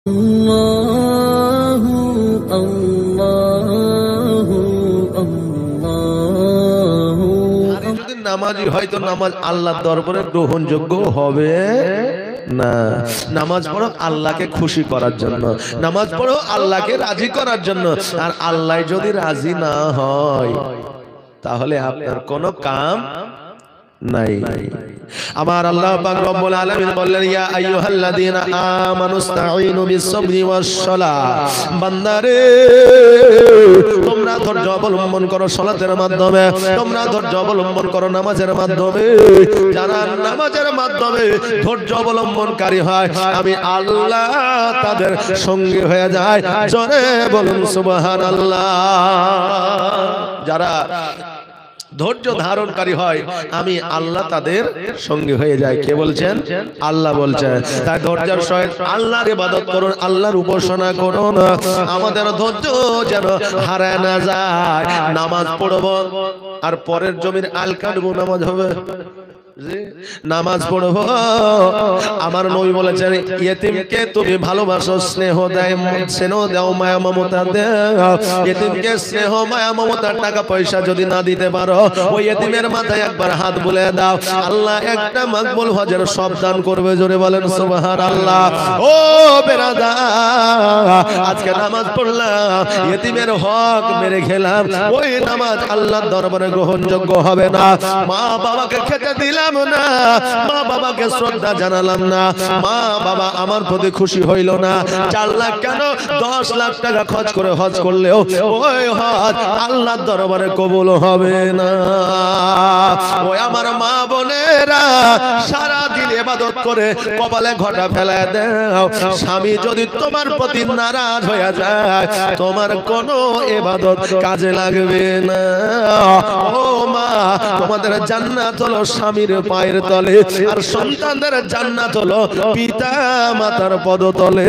আল্লাহু আল্লাহু আল্লাহু। আর যদি নামাজি হয় তো নামাজ আল্লাহর দরবারে গ্রহণযোগ্য হবে না। নামাজ পড়ো আল্লাহকে খুশি করার জন্য, নামাজ পড়ো আল্লাহকে রাজি করার জন্য। আর আল্লাহ যদি রাজি না হয় তাহলে আপনার কোনো কাম নাই। আমার আল্লাহ পাক রব্বুল আলামিন বললেন, ইয়া আইয়ুহাল্লাযীনা আমানুস্তাঈনু বিস-সাবরি ওয়াস-সালাহ। বান্দারে তোমরা ধৈর্য অবলম্বন করো সালাতের মাধ্যমে, তোমরা ধৈর্য অবলম্বন করো নামাজের মাধ্যমে। যারা নামাজের মাধ্যমে ধৈর্য অবলম্বনকারী হয় আমি আল্লাহ তাদের সঙ্গী হয়ে যায়। জোরে বলুন সুবহানাল্লাহ। যারা ধৈর্য ধারণকারী হয় আমি আল্লাহ তাদের সঙ্গে হয়ে যায়। কে বলছেন? আল্লাহ বলছেন। তাই ধৈর্যের সহিত আল্লাহর ইবাদত করুন, আল্লাহর উপাসনা করুন। আমাদের ধৈর্য যেন হারায় না যায়। নামাজ পড়ব আর পরের জমির আল কাটবো, নামাজ হবে? নামাজ পড়বো। আমার নবী বলেছেন, ইয়েতিমকে তুমি ভালোবাসো, স্নেহ দাও, মায়া মমতা দাও। ইয়েতিমকে স্নেহ মায়া মমতার টাকা পয়সা যদি না দিতে পারো, ওই ইয়েতিমের মাথায় একবার হাত বুলে দাও, আল্লাহ একটা মাকবুল হজের সব দান করবে। জোরে বলেন সুবহানাল্লাহ। ও বেরাদার, আজকে নামাজ পড়লাম, ইয়েতিমের হক মেরে খেলাম, ওই নামাজ আল্লাহর দরবারে গ্রহণযোগ্য হবে না। মা বাবাকে খেতে দিলাম না, মা বাবাকে শ্রদ্ধা জানালাম না, মা বাবা আমার প্রতি খুশি হইল না। 4 লাখ কেন 10 লাখ টাকা খরচ করে হজ করলেও ওই হজ আল্লাহর দরবারে কবুল হবে না। ওই আমার মা বোনেরা সারা দিন ইবাদত করে কপালে ঘটা ফেলায় দাও। স্বামী যদি তোমার প্রতি নারাজ হয়ে যায় তোমার কোনো ইবাদত কাজে লাগবে না। ও মা, তোমাদের জান্নাত হলো স্বামীর পায়ের তলে, আর সন্তানদের জান্নাত হলো পিতা মাতার পদতলে।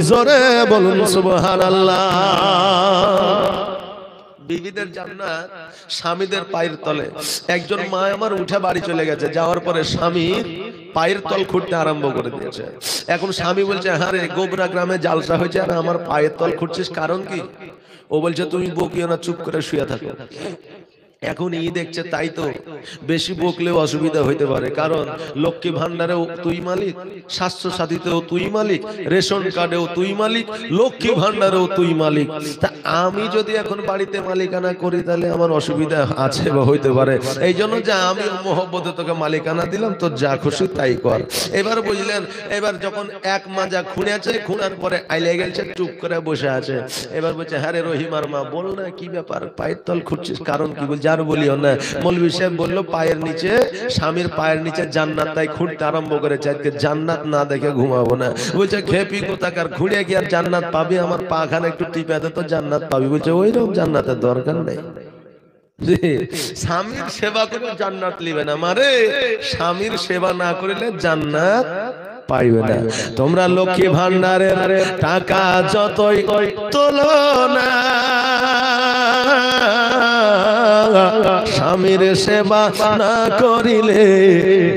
জোরে বলুন সুবহানাল্লাহ। বিবিদের জান্নাত স্বামীদের পায়ের তলে। একজন মা আমার উঠে বাড়ি চলে গেছে, যাওয়ার পরে স্বামী পায়ের তল খুঁড়তে আরম্ভ করে দিয়েছে। এখন স্বামী বলছে, হ্যাঁ রে, গোবরা গ্রামে জালসা হয়েছে আর আমার পায়ের তল খুঁড়ছিস, কারণ কি? ও বলছে, তুমি বকিও না, চুপ করে শুয়ে থাকো। এখন ই দেখছে তাই তো বেশি বকলেও অসুবিধা হইতে পারে, কারণ লক্ষ্মী ভান্ডারেও তুই মালিক, স্বাস্থ্য সাথীতেও তুই মালিক, রেশন কার্ডেও তুই মালিক, লক্ষ্মী ভান্ডারেও তুই মালিক। তা আমি যদি এখন বাড়িতে মালিকানা করি তাহলে আমার অসুবিধা আছে বা হইতে পারে। এই জন্য যে আমি মহব্বতে তোকে মালিকানা দিলাম, তো যা খুশি তাই কর। এবার বুঝলেন, এবার যখন এক মাজা খুঁড়েছে, খুঁড়ার পরে আইলে গেছে, চুপ করে বসে আছে। এবার বলছে, হ্যাঁ রে রহিমার মা, বল না কি ব্যাপার, পায়ের তল খুঁড়ছিস, কারণ কি? বলছে, আর বলিও না, মৌলভী সাহেব বললো পায়ের নিচে, স্বামীর পায়ের নিচে জান্নাত, তাই খুঁড়তে আরম্ভ করেছে। আজকে জান্নাত না দেখে ঘুমাবো না। বলছে, খেপি কোথাকার, খুঁড়ে কি আর জান্নাত পাবি? আমার পা খানে একটু টিপে দে তো জান্নাত পাবি। বলছে, ওইরকম জান্নাতের দরকার নেই। স্বামীর সেবা করে জান্নাত লিবে না, মারে স্বামীর সেবা না করিলে জান্নাত পাইবে না। তোমরা লক্ষ্মী ভান্ডারের টাকা যতই তোলো না, স্বামীর সেবা না করিলে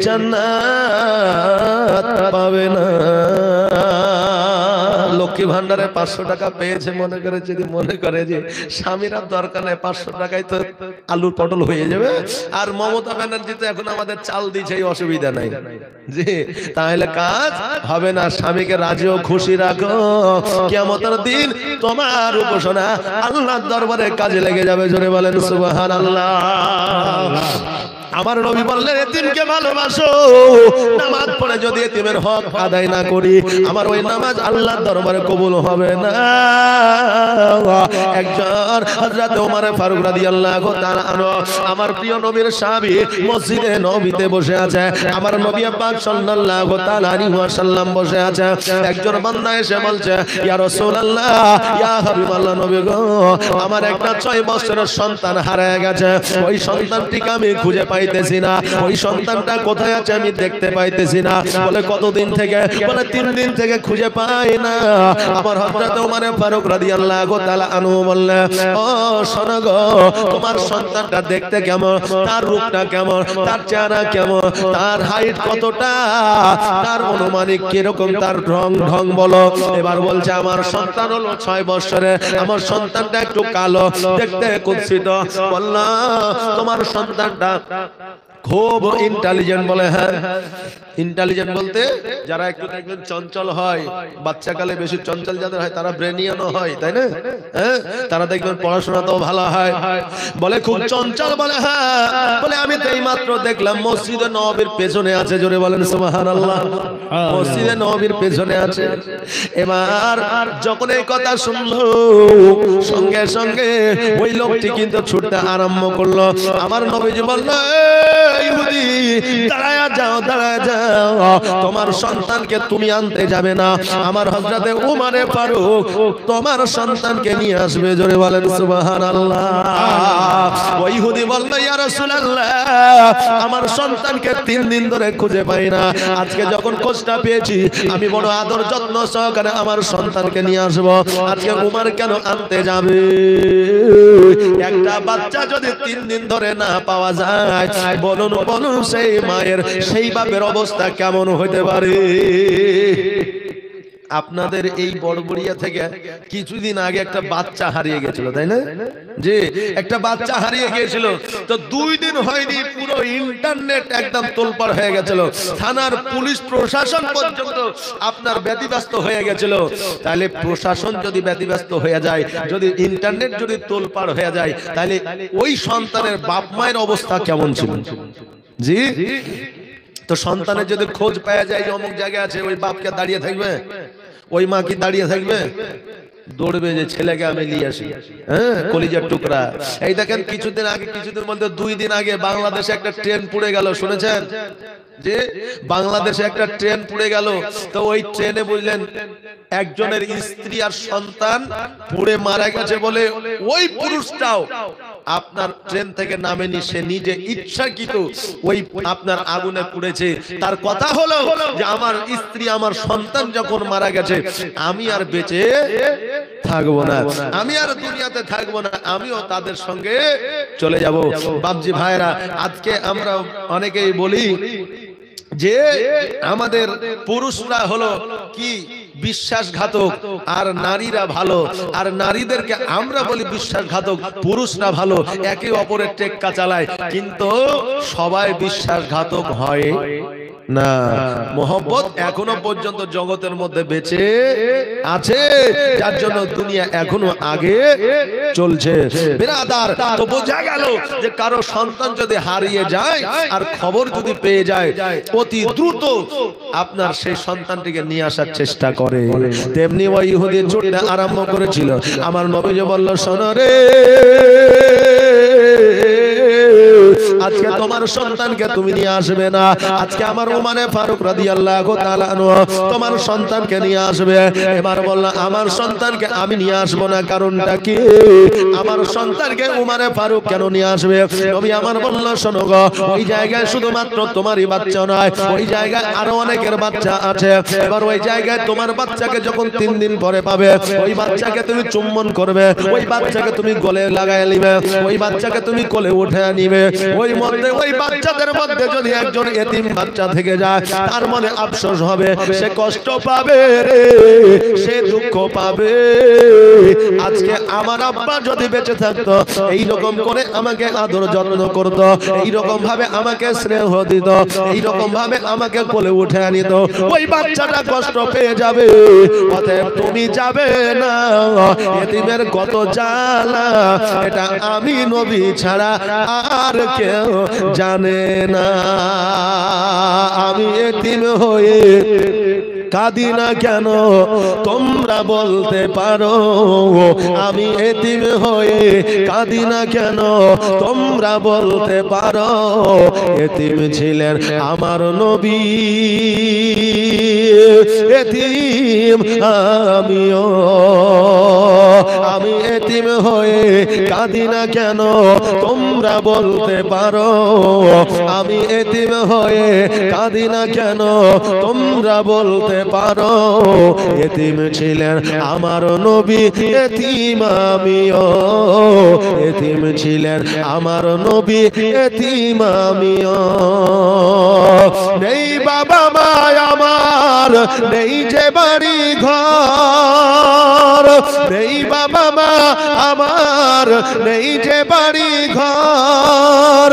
জান্নাত পাবে না। লক্ষ্মী ভান্ডারে 500 টাকা পেয়েছে মনে করে, যদি মনে করে যে স্বামীর আর দরকার নেই, 500 টাকায় তো আলুর পটল হয়ে যাবে। আর মমতা ব্যানার্জি তো এখন আমাদের চাল দিচ্ছে, এই অসুবিধা নাই জি, তাহলে কাজ হবে না। স্বামীকে রাজি ও খুশি রাখো, কিয়ামতের দিন তোমার উপাসনা আল্লাহর দরবারে কাজে লেগে যাবে। জোরে বলেন সুবহানাল্লাহ। আমার নবী বললেন, এতিমকে ভালোবাসো। নামাজ পড়ে যদি এতিমের হক আদায় না করি, আমার ওই নামাজ আল্লাহর দরবারে কবুল হবে না। একজন হযরত ওমর ফারুক রাদিয়াল্লাহু তাআলা আনহু, আমার প্রিয় নবীর সাহাবী, মসজিদে নববীতে বসে আছে। আমার নবী পাক সাল্লাল্লাহু তাআলা আলাইহি ওয়াসাল্লাম বসে আছে। একজন বান্দা এসে বলছে, ইয়া রাসূলুল্লাহ, ইয়া হাবিবাল্লাহ, নবী গো, আমার একটা 6 বছরের সন্তান হারিয়ে গেছে, ওই সন্তানটিকে আমি খুঁজে পাই পাইতেছি না, ওই সন্তানটা কোথায় আছে আমি দেখতে পাইতেছি না। বলে কতদিন থেকে? বলে 3 দিন থেকে খুঁজে পাই না। আমার হযরত ওমর ফারুক রাদিয়াল্লাহু তাআলা আনহু বললেন, ও শোনো গো, তোমার সন্তানটা দেখতে কেমন, তার রূপটা কেমন, তার চেহারা কেমন, তার হাইট কতটা, তার অনুমানিক কিরকম, তার রং ঢং বলো। এবার বলছে আমার সন্তান হলো 6 বছরের, আমার সন্তানটা একটু কালো, দেখতে কুৎসিত। বললাম তোমার সন্তানটা খুব ইন্টেলিজেন্ট। বলে হ্যাঁ। ইন্টেলিজেন্ট বলতে যারা একটু দেখবেন চঞ্চল হয়, বাচ্চাকালে বেশি চঞ্চল যাদের হয় তারা ব্রেনিয়ানও হয়, তাই না? হ্যাঁ, তারা দেখবেন পড়াশোনাতেও ভালো হয়। বলে খুব চঞ্চল। বলে হ্যাঁ। বলে আমি তো এইমাত্র দেখলাম মসজিদে নববীর পেছনে আছে। জোরে বলেন সুবহানাল্লাহ। মসজিদে নববীর পেছনে আছে। এবার যখন এই কথা শুনলো, সঙ্গে সঙ্গে ওই লোকটি কিন্তু ছুটতে আরম্ভ করলো। আমার নবীজি বলল, ইহুদি দাঁড়ায় যাও, দাঁড়ায় যাও, তোমার সন্তানকে তুমি আনতে যাবে না, আমার হযরতে ওমর ফারুক তোমার সন্তানকে নিয়ে আসবে। জোরে বলেন সুবহানাল্লাহ। ওই ইহুদি বলল, ইয়া রাসূলুল্লাহ, আমার সন্তানকে 3 দিন ধরে খুঁজে পাই না, আজকে যখন খোঁজটা পেয়েছি আমি বড় আদর যত্ন সহকারে আমার সন্তানকে নিয়ে আসব। আজকে ওমর কেন আনতে যাবে? একটা বাচ্চা যদি 3 দিন ধরে না পাওয়া যায়, বলুন বলুন সেই মায়ের, সেই বাপের অবস্থা কেমন হতে পারে? আপনাদের এই বড়বড়িয়া থেকে কিছুদিন আগে একটা বাচ্চা হারিয়ে গেছিল, তাই না? যে একটা বাচ্চা হারিয়ে গিয়েছিল, তো 2 দিন হয়নি পুরো ইন্টারনেট একদম তোলপাড় হয়ে গেছিল, থানার পুলিশ প্রশাসন পর্যন্ত আপনার ব্যতিব্যস্ত হয়ে গেছিল। তাহলে প্রশাসন যদি ব্যতিব্যস্ত হয়ে যায়, যদি ইন্টারনেট যদি তোলপাড় হয়ে যায়, তাহলে ওই সন্তানের বাপ মায়ের অবস্থা কেমন ছিল? জি, তো সন্তানের যদি খোঁজ পাওয়া যায় যে অমুক জায়গায় আছে, ওই বাপকে দাঁড়িয়ে থাকবে? ওই মা কি দাঁড়িয়ে থাকবে? দৌড়বে যে ছেলেকে আমি নিয়ে আসি। হ্যাঁ, কলিজার টুকরা। এই দেখেন কিছুদিন আগে, কিছুদিন মধ্যে 2 দিন আগে বাংলাদেশে একটা ট্রেন পুড়ে গেল, শুনেছেন? যে বাংলাদেশে একটা ট্রেন পুড়ে গেল, তো ওই ট্রেনে বুঝলেন একজনের স্ত্রী আর সন্তান পুড়ে মারা গেছে। বলে ওই পুরুষটাও আপনার ট্রেন থেকে নামেনি, সে নিজে ইচ্ছাকৃত ওই আপনার আগুনে পুড়েছে। তার কথা হলো যে আমার স্ত্রী আমার সন্তান যখন মারা গেছে, আমি আর বেঁচে থাকবো না, আমি আর দুনিয়াতে থাকবো না, আমিও তাদের সঙ্গে চলে যাব। বাপজি ভাইরা, আজকে আমরা অনেকেই বলি যে আমাদের পুরুষরা হলো কি বিশ্বাসঘাতক, আর নারীরা ভালো, আর নারীদেরকে আমরা বলি বিশ্বাসঘাতক, পুরুষরা ভালো, একে অপরের টেক্কা চালায়। কিন্তু সবাই বিশ্বাসঘাতক হয় না। মোহব্বত এখনো পর্যন্ত জগতের মধ্যে বেঁচে আছে, যার জন্য দুনিয়া এখনো আগে চলছে। বিরাদার, তো বোঝা গেল যে কারো সন্তান যদি হারিয়ে যায় আর খবর যদি পেয়ে যায়, অতি দ্রুত আপনার সেই সন্তানটিকে নিয়ে আসার চেষ্টা করে। তেমনি ওই ইহুদি ছুটতে আরম্ভ করেছিল। আমার নবীজি বলল, শোনো রে, আজকে তোমার সন্তানকে তুমি নিয়ে আসবে না, আজকে আমার ওমর ফারুক রাদিয়াল্লাহু তাআলা আনহু তোমার সন্তানকে নিয়ে আসবে। এবার বলল, আমার সন্তানকে আমি নিয়ে আসবো না, কারণটা কি? আমার সন্তানকে ওমর ফারুক কেন নিয়ে আসবে? নবী আমার বলল, শোনো গো, ওই জায়গায় শুধুমাত্র তোমারই বাচ্চা নয়, ওই জায়গায় আরো অনেকের বাচ্চা আছে। এবার ওই জায়গায় তোমার বাচ্চাকে যখন 3 দিন পরে পাবে, ওই বাচ্চাকে তুমি চুম্বন করবে, ওই বাচ্চাকে তুমি গলে লাগায় নিবে, ওই বাচ্চাকে তুমি কোলে উঠে নিবে। ওই মধ্যে ওই বাচ্চাদের মধ্যে যদি একজন এতিম বাচ্চা থেকে যায়, তার মনে আফসোস হবে, সে কষ্ট পাবে রে, সে দুঃখ পাবে। আজকে আমার আব্বা যদি বেঁচে থাকতো, এই রকম করে আমাকে আদর যত্ন করতো, এই রকম ভাবে আমাকে স্নেহ দিত, এই রকম ভাবে আমাকে কোলে উঠে আনিত, ওই বাচ্চাটা কষ্ট পেয়ে যাবে। অতএব তুমি যাবে না, এতিমের কত জ্বালা এটা আমি নবী ছাড়া আর কেউ জানে না। আমি এতিম হয়ে কাঁদি না কেন তোমরা বলতে পারো, আমি এতিম হয়ে কাঁদি না কেন তোমরা বলতে পারো। এতিম ছিলেন আমার নবী, এতিম আমিও, আমি এতিম হয়ে কাঁদি না কেন তোমরা বলতে পারো, আমি এতিম হয়ে কাঁদি না কেন তোমরা বলতে পারো। এতিম ছিলেন আমার নবী, এতিম আমিও, এতিম ছিলেন আমার নবী, এতিম আমিও। নেই বাবা মা আমার, নেই যে বাড়ি ঘর, নেই বাবা মা আমার, নেই যে বাড়ি ঘর,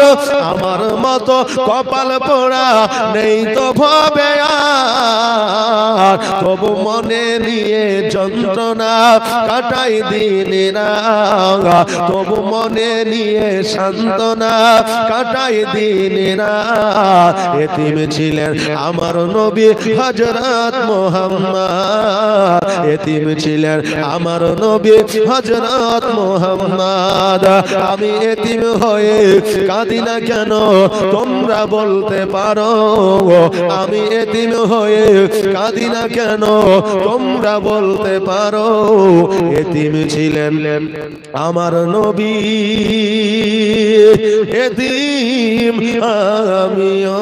আমার মতো কপাল পোড়া নেই তো ভবে আর, তবু মনে নিয়ে যন্ত্রণা কাটাই দিন রাত, তবু মনে নিয়ে সান্ত্বনা কাটাই দিন রাত। এতিম ছিলেন আমার নবী হযরত মুহাম্মদ, এতিম ছিলেন আমার নবী হযরত মুহাম্মদ। আমি এতিম হয়ে কাঁদি না কেন তোমরা বলতে পারো, আমি এতিম হয়ে কাঁদি না কেন তোমরা বলতে পারো। এতিম ছিলেন আমার নবী, এতিম আমিও।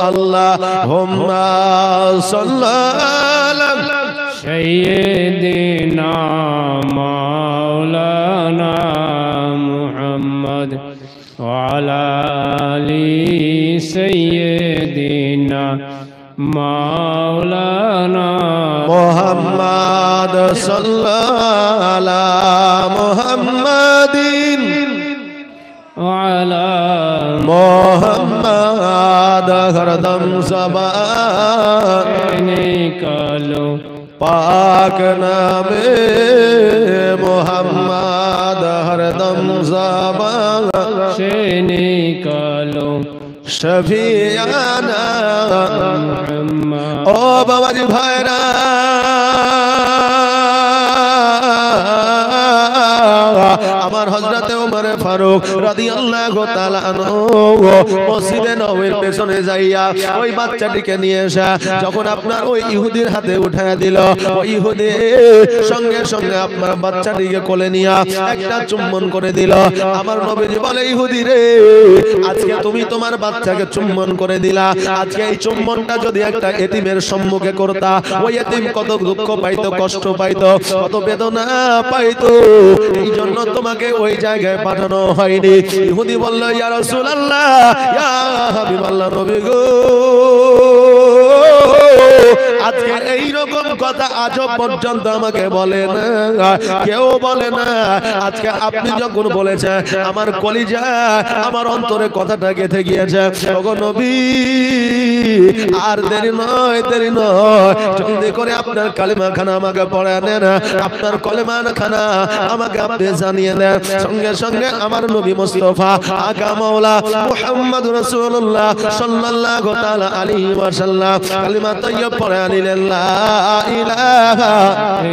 আল্লাহুম্মা সাল্লি সাইয়্যিদিনা মাওলানা মুহাম্মদ ওয়া আলা আলি সাইয়্যিদিনা মাওলানা মুহাম্মদ সাল্লাল্লাহু আলা মুহাম্মাদিন ওয়া আলা মুহাম্মদ হরদম জবান নিকালো পাক নামে মুহাম্মদ হরদম জবান সে নিকালো শফিয়ানা মুহাম্মদ। ও বাবাজি ভাইরা, আমার হযরতে ওমর ফারুক রাদিয়াল্লাহু তাআলা আনহু মসজিদে নববীর পেছনে যাইয়া ওই বাচ্চাটিকে নিয়ে এসে যখন আপনার ওই ইহুদির হাতে উঠায়া দিল, ওই ইহুদি সঙ্গে সঙ্গে আপনার বাচ্চাটিকে কোলে নিয়ে একটা চুম্বন করে দিল। আমার নবীজি বলে, ইহুদি রে, আজকে তুমি তোমার বাচ্চাকে চুম্বন করে দিলা, আজকে এই চুম্বনটা যদি একটা এতিমের সম্মুখে করতা, ওই এতিম কত দুঃখ পাইতো, কষ্ট পাইতো, কত বেদনা পাইতো, এই জন্য তোমাকে ওই জায়গায় পাঠানো হয়নি। ইহুদি বলল, ইয়া রাসূলুল্লাহ, ইয়া হাবিবাল্লাহ, নবী গো, আজকে এই রকম কথা আজও পর্যন্ত আমাকে বলে না, কেউ বলে না। আজকে আপনি যখন বলেছেন, আমার কলিজা, আমার অন্তরে কথাটা গেঁথে গিয়েছে। ওগো নবী, আর দেরি নয়, দেরি নয়, জলদি করে আপনার কালিমা খানা আমাকে পড়ায় নেন, আপনার কলেমা খানা আমাকে আপনি জানিয়ে দেন। সঙ্গে সঙ্গে আমার নবী মুস্তাফা আকা মাওলা মুহাম্মদুর রাসূলুল্লাহ সাল্লাল্লাহু তাআলা আলাইহি ওয়াসাল্লাম কালিমা তাইয়্যিব পড়ে নিলেন, লা ইলাহা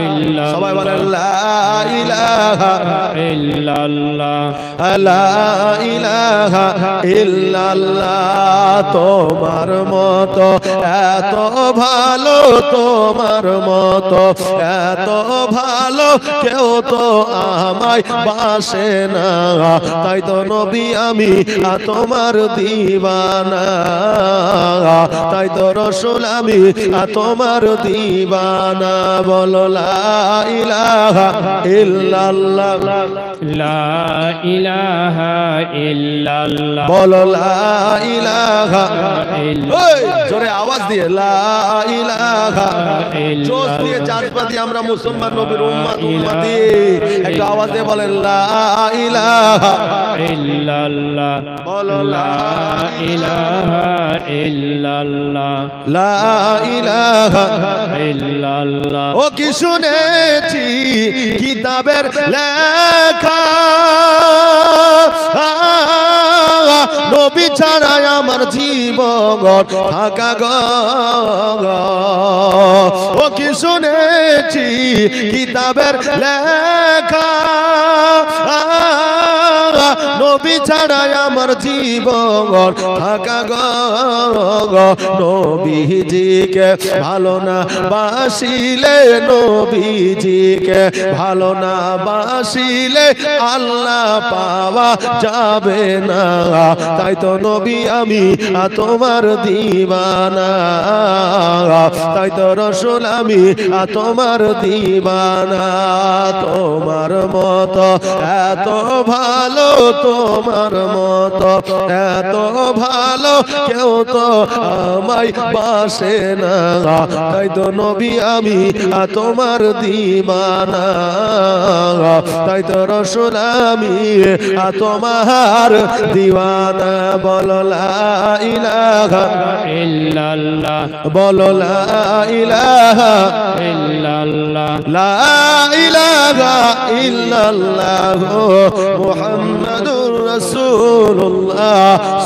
ইল্লাল্লাহ, সবাই বলেন লা ইলাহা ইল্লাল্লাহ, লা ইলাহা ইল্লাল্লাহ। তোমার মতো এত ভালো, তোমার মতো এত ভালো কেউ তো আমায় বাসে না, তাই তো নবী আমি তোমার দিওয়ানা, তাই তো রাসূল আমি তোমার দিওয়ানা। বলো লা ইলাহা ইল্লাল্লাহ, লা ইলাহা ইল্লাল্লাহ, বলো লা ইলাহা ইল্লাল্লাহ, ওই জোরে আওয়াজ দিয়ে লা ইলাহা, জোশ দিয়ে চাঁদপাতি আমরা মুসলমান নবীর উম্মত উম্মতি, একটা আওয়াজ দিয়ে বলেন লা ইলাহা ইল্লাল্লাহ, বলো লা ইলাহা ইল্লাল্লাহ, লা ইলাহা ইল্লাল্লাহ। ও কি শুনেছি কিতাবের লেখা, নবী ছাড়া আমার জীবন থাকা গো ও কি শুনেছি কিতাবের লেখা নবী ছাড়া আমার জীবন থাকা গো নবীজিকে ভালো না বাসিলে নবীজিকে ভালো না বাসিলে আল্লাহ পাওয়া যাবে না তাই তো নবী আমি তোমার দিওয়ানা তাই তো রাসূল আমি তোমার দিওয়ানা তোমার মতো এত ভালো তোমার মতো এত ভালো কেউ তো আমায় বাসে না তাই তো নবী আমি তোমার দিওয়ানা তাই তো রাসূল আমি তোমার দিওয়ানা বলো লা ইলাহা ইল্লাল্লাহ বলো লা ইলাহা ইল্লাল্লাহ লা ইলাহা ইল্লাল্লাহ মুহাম্মাদুর রাসূলুল্লাহ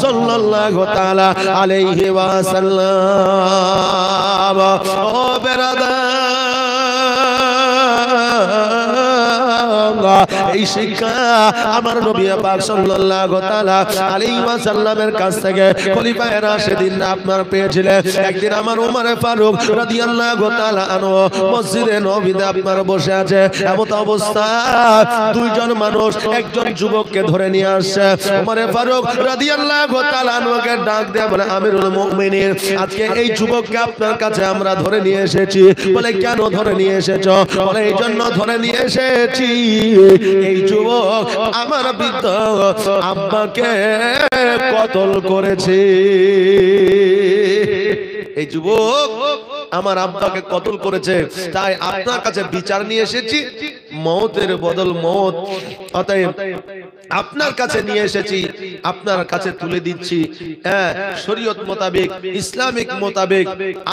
সাল্লাল্লাহু তাআলা আলাইহি ওয়াসাল্লাম ও বেরাদার এই শিক্ষা আমার নবী পাক সাল্লাল্লাহু তাআলা আলাইহি ওয়াসাল্লামের কাছ থেকে খলিফায়ে রাশিদিন আপনার পেয়েছিলেন একদিন আমার ওমর ফারুক রাদিয়াল্লাহু তাআলা আনহু মসজিদে নববীতে আপনার বসে আছে এমন অবস্থা দুইজন মানুষ একজন যুবককে ধরে নিয়ে আসছে ওমর ফারুক রাদিয়াল্লাহু তাআলা আনহুকে ডাক দিয়ে বলে আমিরুল মুমিনিন আজকে এই যুবককে আপনার কাছে আমরা ধরে নিয়ে এসেছি বলে কেন ধরে নিয়ে এসেছো বলে এই জন্য ধরে নিয়ে এসেছি এই যুবক আমার বৃদ্ধ আব্বাকে কতল করেছে এই যুবক আমার আব্বাকে কতল করেছে তাই আপনার কাছে বিচার নিয়ে এসেছি মওতের বদল মওত অতএব আপনার কাছে নিয়ে এসেছি আপনার কাছে তুলে দিচ্ছি শরীয়ত মোতাবেক ইসলামিক মোতাবেক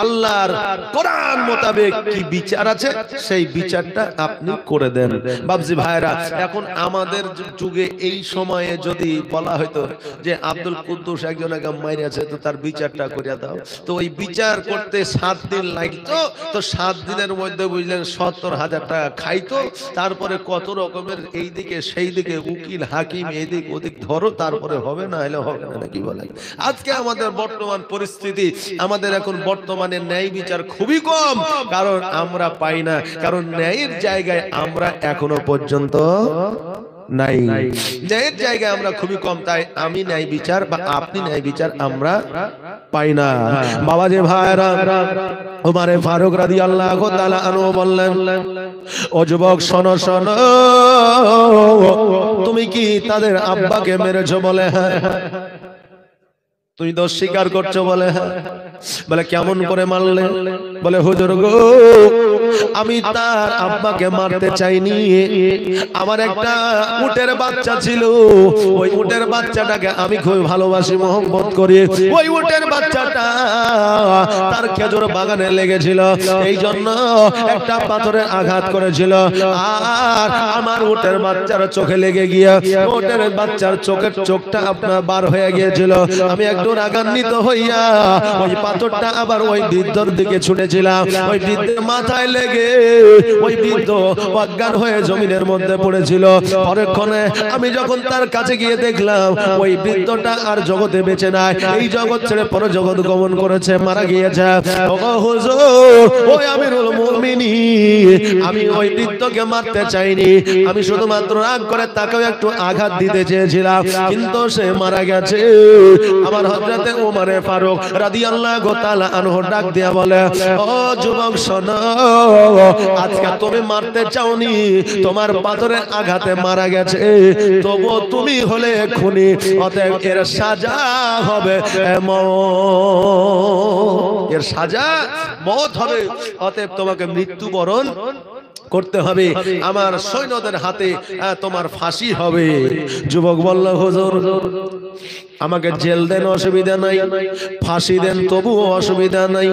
আল্লাহর কোরআন মোতাবেক কি বিচার আছে সেই বিচারটা আপনি করে দেন বাবজি ভাইরা এখন আমাদের যুগে এই সময়ে যদি বলা হতো যে আব্দুল কুদ্দুস একজনকে মাইরেছে তো তার বিচারটা করে দাও তো ওই বিচার করতে 7 দিন লাগতো তো 7 দিনের মধ্যে বুঝলেন 70,000 টাকা খাইতো তারপরে কত রকমের এই দিকে সেই দিকে উকিল হাকিম এদিক ওদিক ধরো তারপরে হবে না হলে হবে না নাকি বলে আজকে আমাদের বর্তমান পরিস্থিতি আমাদের এখন বর্তমানে ন্যায় বিচার খুবই কম কারণ আমরা পাই না কারণ ন্যায়ের জায়গায় আমরা এখনো পর্যন্ত নাই ন্যায়ের জায়গায় আমরা খুবই কম তাই আমি ন্যায় বিচার বা আপনি ন্যায় বিচার আমরা পাই না বাবা যে ভাইরা ওমর ফারুক রাদিয়াল্লাহু তাআলা আনহু বললেন ও যুবক শোনো শোনো তুমি কি তাদের আব্বাকে মেরেছো বলে হ্যাঁ তুমি দোষ স্বীকার করছো বলে হ্যাঁ বলে কেমন করে মারলে বলে হুজুর গো আমি তার আব্বাকে মারতে চাইনি আমার একটা উটের বাচ্চা ছিল ওই উটের বাচ্চাটাকে আমি খুব ভালোবাসি মহব্বত করি ওই উটের বাচ্চাটা তার খেজুর বাগানে লেগেছিল এই জন্য একটা পাথরে আঘাত করেছিল আর আমার উটের বাচ্চার চোখে লেগে গিয়ে উটের বাচ্চার চোখের চোখটা আপনার বার হয়ে গিয়েছিল আমি একটু রাগান্বিত হইয়া ওই পাথরটা আবার ওই বৃদ্ধর দিকে ছুঁড়েছিলাম ওই বৃদ্ধের মাথায় লেগে ওই বৃদ্ধ অজ্ঞান হয়ে জমিনের মধ্যে পড়েছিল পরক্ষণে আমি যখন তার কাছে গিয়ে দেখলাম ওই বৃদ্ধটা আর জগতে বেঁচে নাই এই জগৎ ছেড়ে পর জগৎ গমন করেছে মারা গিয়েছে ওগো হুজুর ওই আমিরুল মুমিনিন আমি ওই বৃদ্ধকে মারতে চাইনি আমি শুধুমাত্র রাগ করে তাকেও একটু আঘাত দিতে চেয়েছিলাম কিন্তু সে মারা গেছে আমার হযরতে ওমর ফারুক রাদিয়াল্লাহু তাআলা আনহু ডাক দিয়া বলে ও যুবক শোনো আজকে তুমি মারতে চাওনি তোমার পাথরের আঘাতে মারা গেছে তবু তুমি হলে খুনি অতএব এর সাজা হবে মওত এর সাজা মওত হবে অতএব তোমাকে মৃত্যুবরণ করতে হবে আমার সৈন্যদের হাতে তোমার ফাঁসি হবে যুবক বলল হুজুর আমাকে জেল দেন অসুবিধা নাই ফাঁসি দেন তবু তবুও অসুবিধা নাই,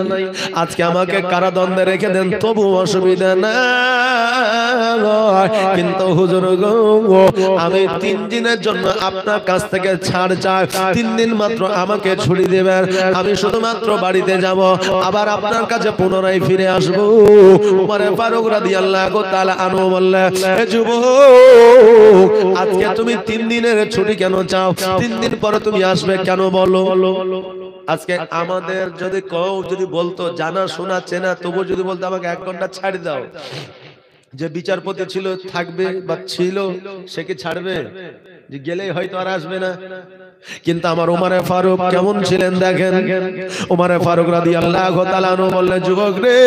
আজকে আমাকে কারাদণ্ডে রেখে দেন তবুও অসুবিধা নাই, কিন্তু হুজুর গো আমি 3 দিনের জন্য আপনার কাছ থেকে ছাড় চাই, 3 দিন মাত্র আমাকে ছুটি দেবেন, আমি শুধুমাত্র বাড়িতে যাব, আবার আপনার কাছে পুনরায় ফিরে আসবো। উমরে ফারুক রাদিয়াল্লাহু তাআলা আনহু বললেন, এ যুবক আজকে তুমি 3 দিনের ছুটি কেন চাও? 3 দিন পরে তুমি আসবে কেন বলো? আজকে আমাদের যদি কেউ যদি বলতো জানা শোনা চেনা, তবু যদি বলতো আমাকে 1 ঘন্টা ছাড় দাও, যে বিচারপতি ছিল থাকবে বা ছিল সে কি ছাড়বে? যে গেলেই হয়তো আর আসবে না। কিন্তু আমার উমরে ফারুক কেমন ছিলেন দেখেন। উমরে ফারুক রাদিয়াল্লাহু তাআলা আনহু বললেন, যুবক রে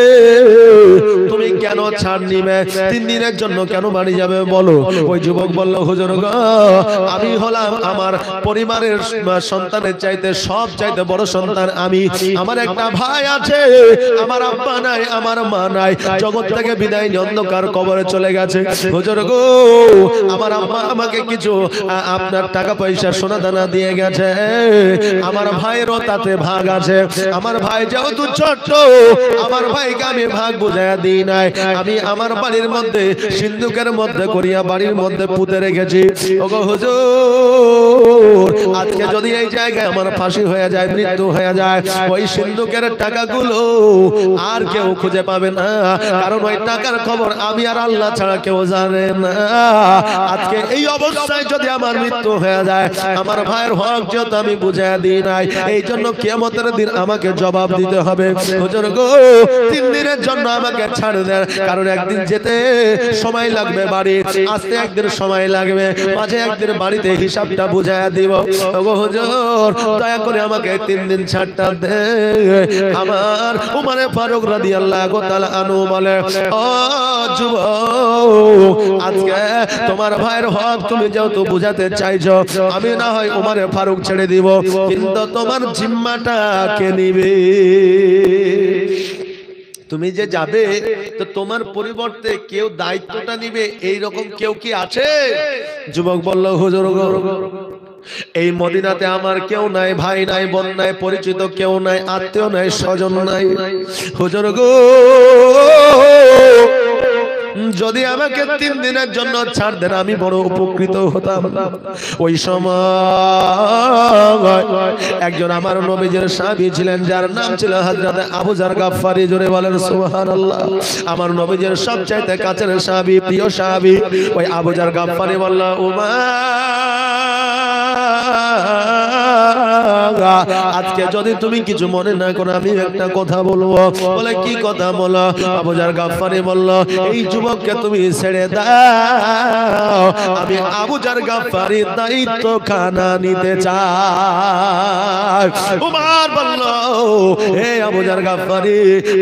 তুমি কেন ছাড় নিবে? 3 দিনের জন্য কেন বাড়ি যাবে বলো? ওই যুবক বলল, হুজুর গো আমি হলাম আমার পরিবারের সন্তানের চাইতে সব চাইতে বড় সন্তান আমি। আমার একটা ভাই আছে, আমার আব্বা নাই, আমার মা নাই, জগৎ থেকে বিদায় নিয়ে অন্ধকার কবরে চলে গেছে। হুজুর গো আমার আম্মা আমাকে কিছু আপনার টাকা পয়সা সোনা দানা দিয়ে গেছে, আমার ভাইয়েরও তাতে ভাগ আছে। আমার ভাই যেহেতু ছোট, আমার ভাইকে আমি ভাগ বুঝাইয়া দিই নাই, আমি আমার বাড়ির মধ্যে সিন্ধুকের মধ্যে করিয়া বাড়ির মধ্যে পুঁতে রেখেছি। ওগো হুজুর আজকে যদি এই জায়গায় আমার ফাঁসি হয়ে যায়, মৃত্যু হয়ে যায়, ওই সিন্ধুকের টাকাগুলো আর কেউ খুঁজে পাবে না, কারণ ওই টাকার খবর আমি আর আল্লাহ ছাড়া কেউ জানে না। আজকে এই অবস্থায় যদি আমার মৃত্যু হয়ে যায়, আমার ভাইয়ের হক যত আমি বুঝাইয়া দিই নাই, এই জন্য কিয়ামতের দিন আমাকে জবাব দিতে হবে। হুজুর গো 3 দিনের জন্য আমাকে ছাড় দেন, কারণ একদিন যেতে সময় লাগবে, বাড়ি আসতে একদিন সময় লাগবে, মাঝে একদিন বাড়িতে হিসাবটা বুঝাইয়া দিব। ওগো হুজুর দয়া করে আমাকে 3 দিন ছাড়টা দে। আমার উমরে ফারুক রাদিয়াল্লাহু তাআলা আনহু বলে, ও যুবক আজকে তোমার ভাইয়ের হক তুমি যেহেতু বুঝাতে চাইছো, আমি না হয় উমরে ফারুক ছেড়ে দিব, কিন্তু তোমার জিম্মাটা কে নিবে? তুমি যে যাবে তো তোমার পরিবর্তে কেউ দায়িত্বটা নিবে, এই রকম কেউ কি আছে? যুবক বলল, হুজুর গো এই মদিনাতে আমার কেউ নাই, ভাই নাই, বোন নাই, পরিচিত কেউ নাই, আত্মীয় নাই, স্বজন নাই। হুজুর গো যদি আমাকে 3 দিনের জন্য ছাড় দেন আমি বড় উপকৃত হতাম। ওই সময় একজন আমার নবীজির সাহাবী ছিলেন, যার নাম ছিল হযরত আবু যার গাফফারী। জোরে বলেন সুবহানাল্লাহ। আমার নবীজির সবচাইতে কাছের সাহাবী, প্রিয় সাহাবী ওই আবু যার গাফফারী বলল, আজকে যদি তুমি কিছু মনে না করো আমি একটা কথা বলবো। বলে কি কথা বলো? আবু যার গাফফারী বলল, এই যুবককে তুমি ছেড়ে দাও, আমি আবু যার গাফফারী দায়িত্ব খানা নিতে চাই। উমর বলল, হে আবু যার গাফফারী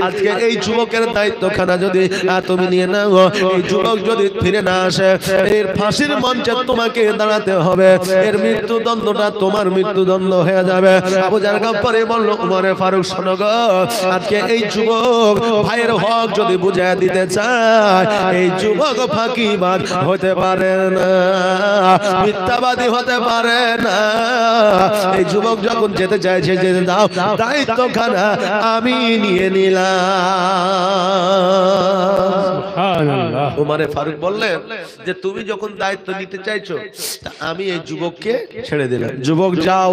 আজকে এই যুবকের দায়িত্ব খানা যদি তুমি নিয়ে নাও, এই যুবক যদি ফিরে না আসে, এর ফাঁসির মঞ্চে তোমাকে দাঁড়াতে হবে, এর মৃত্যুদণ্ডটা তোমার মৃত্যুদণ্ড হয়ে যাবে। আবু যার গাফফারী বলল, উমরে ফারুক শোনো গো, আজকে এই যুবক ভাইয়ের হক যদি বুঝিয়ে দিতে চায়, এই যুবক ফাঁকিবাজ হতে পারে না, মিথ্যাবাদী হতে পারে না। এই যুবক যখন যেতে চাইছে যেতে দাও, দায়িত্ব খানা আমি নিয়ে নিলাম। উমরে ফারুক বললেন যে তুমি যখন দায়িত্ব নিতে চাইছো, আমি এই যুবককে ছেড়ে দিলাম। যুবক যাও,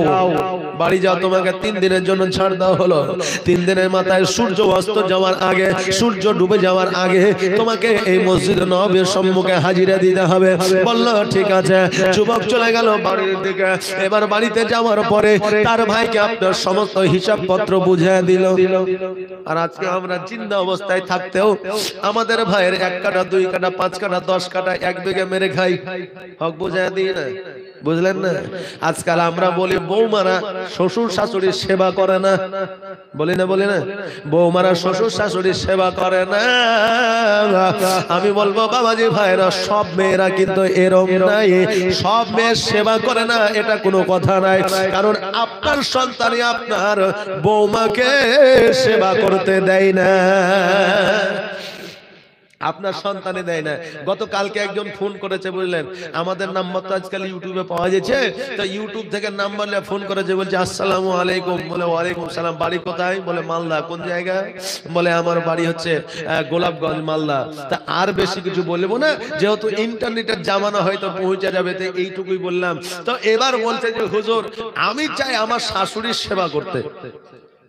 বাড়ি যাও, তোমাকে 3 দিনের জন্য ছাড় দেওয়া হলো। 3 দিনের মাথায় সূর্য অস্ত যাওয়ার আগে, সূর্য ডুবে যাওয়ার আগে তোমাকে এই মসজিদ নববীর সম্মুখে হাজিরা দিতে হবে। বলল ঠিক আছে। যুবক চলে গেল বাড়ির দিকে। এবার বাড়িতে যাওয়ার পরে তার ভাইকে আপনার সমস্ত হিসাবপত্র বুঝিয়ে দিল। আর আজকে আমরা জিন্দা অবস্থায় থাকতেও আমাদের ভাইয়ের 1 কাটা 2 কাটা 5 কাটা 10 কাটা 1 বিঘা মেরে খাই, হক বুঝিয়ে দিই না। বুঝলেন না? আজকাল আমরা বলি বৌমারা শ্বশুর শাশুড়ির সেবা করে না, বলি না বৌমারা শ্বশুর শাশুড়ির সেবা করে না। আমি বলবো বাবাজি ভাইরা, সব মেয়েরা কিন্তু এরকম নাই, সব মেয়ে সেবা করে না এটা কোনো কথা নাই। কারণ আপনার সন্তানই আপনার বৌমাকে সেবা করতে দেয় না। আপনার সন্তানে দেয় না। গতকালকে একজন ফোন করেছে, বুঝলেন, আমাদের নাম্বার তো আজকাল ইউটিউবে পাওয়া যাচ্ছে, তো ইউটিউব থেকে নাম্বার নিয়ে ফোন করেছে, বলছে আসসালামু আলাইকুম। বলে ওয়ালাইকুম সালাম। বাড়ি কোথায়? বলে মালদা। কোন জায়গায়? বলে আমার বাড়ি হচ্ছে গোলাপগঞ্জ, মালদা। তা আর বেশি কিছু বলবো না, যেহেতু ইন্টারনেটের জামানা হয়তো পৌঁছে যাবে, তো এইটুকুই বললাম। তো এবার বলছে যে হুজুর, আমি চাই আমার শাশুড়ির সেবা করতে,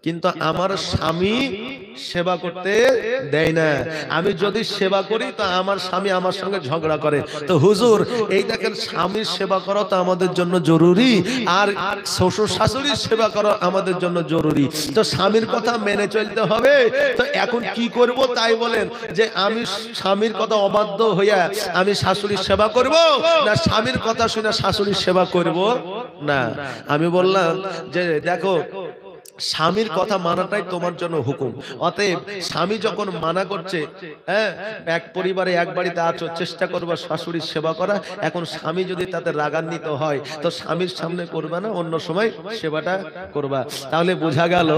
কিন্তু আমার স্বামী সেবা করতে দেয় না। আমি যদি সেবা করি তো আমার স্বামী আমার সঙ্গে ঝগড়া করে। তো হুজুর, এই দেখেন, স্বামীর সেবা করা তো আমাদের জন্য জরুরি, আর শ্বশুর শাশুড়ির সেবা করা আমাদের জন্য জরুরি। তো স্বামীর কথা মেনে চলতে হবে। তো এখন কি করব তাই বলেন, যে আমি স্বামীর কথা অবাধ্য হইয়া আমি শাশুড়ির সেবা করব, না স্বামীর কথা শুনে শাশুড়ির সেবা করব? না, আমি বললাম যে দেখো, স্বামীর কথা মানাটাই তোমার জন্য হুকুম। অতএব স্বামী যখন মানা করছে, হ্যাঁ, এক পরিবারে এক বাড়িতে আছো, চেষ্টা করবা শাশুড়ির সেবা করা। এখন স্বামী যদি তাতে রাগান্বিত হয়, তো স্বামীর সামনে করবা না, অন্য সময় সেবাটা করবা। তাহলে বোঝা গেল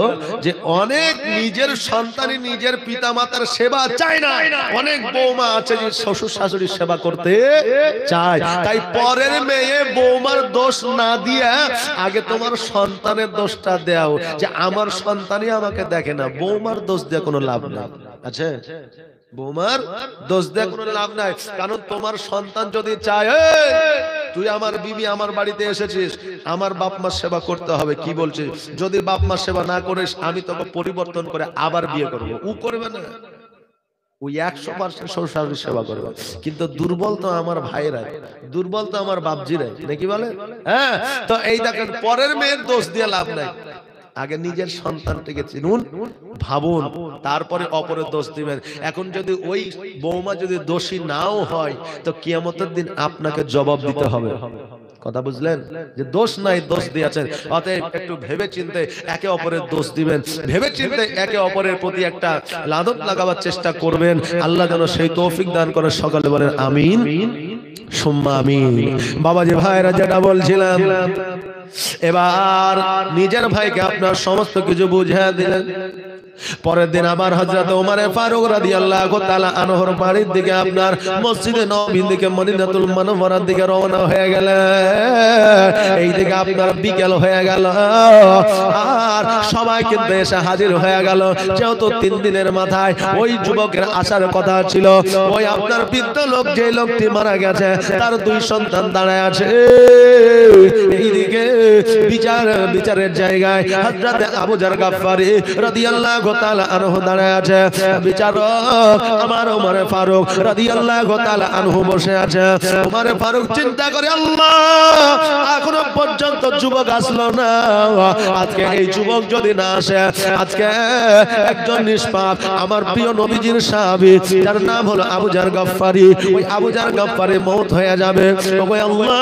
যে অনেক নিজের সন্তানই নিজের পিতা মাতার সেবা চায় না। অনেক বৌমা আছে যে শ্বশুর শাশুড়ির সেবা করতে চায়। তাই পরের মেয়ে বৌমার দোষ না দিয়ে আগে তোমার সন্তানের দোষটা দাও, যে আমার সন্তানই আমাকে দেখে না। বৌমার দোষ দিয়ে কোনো লাভ নাই। আচ্ছা, বৌমার দোষ দিয়ে কোনো লাভ নাই। কারণ তোমার সন্তান যদি চায়, তুই আমার বিবি, আমার বাড়িতে এসেছিস, আমার বাপ মার সেবা করতে হবে, কি বলছিস? যদি বাপ মার সেবা না করিস, আমি তোকে পরিবর্তন করে আবার বিয়ে করবো। ও করবে না, ওই 100% শ্বশুর শাশুড়ির সেবা করবে। কিন্তু দুর্বল তো আমার ভাইরাই, দুর্বল তো আমার বাপজিরাই, নাকি বলে? হ্যাঁ, তো এই দেখেন, পরের মেয়ের দোষ দিয়ে লাভ নাই। আগে নিজের সন্তানটিকে চিনুন, ভাবুন, তারপরে অপরের দোষ দিবেন। এখন যদি ওই বৌমা যদি দোষী নাও হয়, তো কিয়ামতের দিন আপনাকে জবাব দিতে হবে। কথা বুঝলেন? যে দোষ নাই, দোষ দিয়েছেন। অতএব একটু ভেবে চিন্তে একে অপরের দোষ দিবেন, ভেবে চিন্তে একে অপরের প্রতি একটা লাদত লাগাবার চেষ্টা করবেন। আল্লাহ যেন সেই তৌফিক দান করে। সকালে বলেন আমিন সুম্মা আমিন। বাবাজি ভাইরা, যেটা বলছিলাম, এবার নিজের ভাইকে আপনার সমস্ত কিছু বুঝিয়ে দিলেন। পরের দিন আবার হযরত ওমর ফারুক রাদিয়াল্লাহু তাআলা আনহুর বাড়ির দিকে, আপনার মসজিদে নববীর দিকে, মদিনাতুল মুনাওয়ারার দিকে রওনা হয়ে গেলেন। এই দিকে আপনার বিকেল হয়ে গেল, আর সবাই কিন্তু এসে হাজির হয়ে গেল। যেহেতু 3 দিনের মাথায় ওই যুবকের আসার কথা ছিল, ওই আপনার বৃদ্ধ লোক, যে লোকটি মারা গেছে, তার 2 সন্তান দাঁড়ায় আছে। এইদিকে বিচারের জায়গায় হযরত আবু জার গাফফারী রাদিয়াল্লাহু তাআলা আনহু দাঁড়ায় আছে। বিচারক আমার ওমর ফারুক রাদিয়াল্লাহু তাআলা আনহু বসে আছে। ওমর ফারুক চিন্তা করে, আল্লাহ, এখনো পর্যন্ত যুবক আসলো না। আজকে এই যুবক যদি না আসে, আজকে একজন নিষ্পাপ আমার প্রিয় নবীজির সাহাবী, যার নাম হলো আবু জার গাফফারী, ওই আবু জার গাফফারী মওত হয়ে যাবে। ওগো আল্লাহ,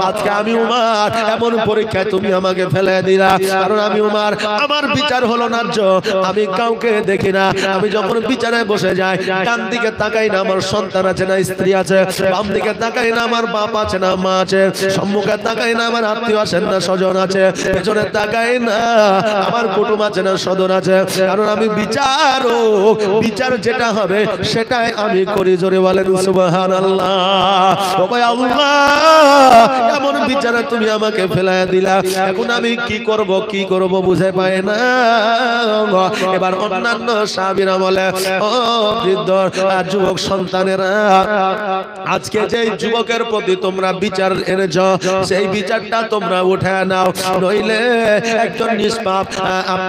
আজকে আমি উমার এমন পরীক্ষায় তুমি আমাকে ফেলে দিলা। কারণ আমি উমার, আমার বিচার হলো ন্যায্য, আমি কাউকে দেখি না। আমি যখন বিচারে বসে যাই, ডান দিকে তাকাই না আমার সন্তান আছে না স্ত্রী আছে, বাম দিকে তাকাই না আমার বাপ আছে না মা আছে, সম্মুখে তাকাই না আমার আত্মীয় আছেন না স্বজন আছে, পেছনে তাকাই না আমার কুটুম আছে না স্বজন আছে। কারণ আমি বিচারক, বিচার যেটা হবে সেটাই আমি করি। জোরে বলেন সুবহানাল্লাহ। ও ভাই আল্লাহ, এমন বিচারে তুমি আমাকে ফেলায় দিলা, এখন আমি কি করব বুঝে পাই না। এবার অন্যান্য সাহাবীরা বলে, ও বৃদ্ধ যুবক সন্তানেরা, আজকে যে যুবকের প্রতি তোমরা বিচার এনেছ, সেই বিচারটা তোমরা উঠে নাও, নইলে একজন নিষ্পাপ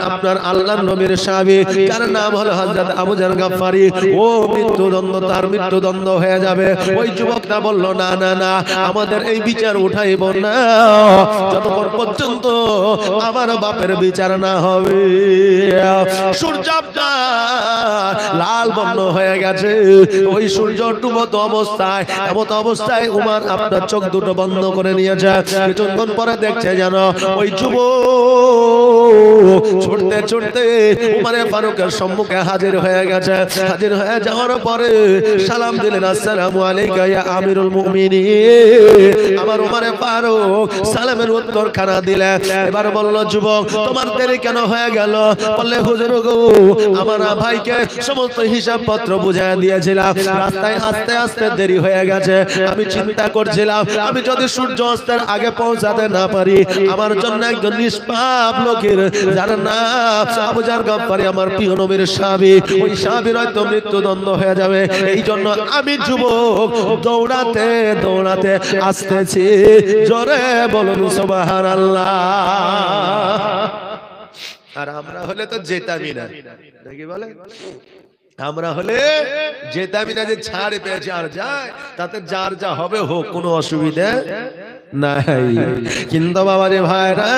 আপনার আল্লাহর নবীর সাহাবী, যার নাম হলো হযরত আবু জার গাফফারী, ও মৃত্যুদণ্ড, তার মৃত্যুদণ্ড হয়ে যাবে। ওই যুবকটা বলল, না না না, আমাদের এই বিচার উঠাইব না যতক্ষণ পর্যন্ত আমার বাপের বিচার না হবে। সূর্য লাল বর্ণ হয়ে গেছে, ওই সূর্য ডুবত অবস্থায়, এমত অবস্থায় উমার আপনার চোখ দুটো বন্ধ করে নিয়েছে। কিছুক্ষণ পরে দেখছে যেন ওই যুবক ছুটতে ছুটতে উমারে ফারুকের সম্মুখে হাজির হয়ে গেছে। হাজির হয়ে যাওয়ার পরে সালাম দিলেন, আসসালামু আলাইকা ইয়া আমিরুল মুমিনিন। আমার ওমরে ফারুক সালামের উত্তর খানা দিলে। এবার বলল, যুবক তোমার দেরি কেন হয়ে গেল? বললে, হুজুর গো, আমার ভাইকে সমস্ত হিসাব পত্র বুঝায় দিয়েছিলাম, রাস্তায় আস্তে আস্তে দেরি হয়ে গেছে। আমি চিন্তা করছিলাম, আমি যদি সূর্য অস্তের আগে পৌঁছাতে না পারি, আমার জন্য একজন নিষ্পাপ লোকের যার নাম আবু জার গফফারি, আমার প্রিয় নবীর সাহাবী, ওই সাহাবীর হয়তো মৃত্যুদণ্ড হয়ে যাবে। এই জন্য আমি যুবক দৌড়াতে দৌড়াতে আসতেছি। জোরে বলুন সুবহানাল্লাহ। আর আমরা হলে তো যেতামই না, নাকি বলে? আমরা হলে যেতামই না, যে ছাড় পেয়েছে আর যায়, তাতে যার যা হবে হোক, কোনো অসুবিধা নাই। কিন্তু বাবা রে ভাইরা,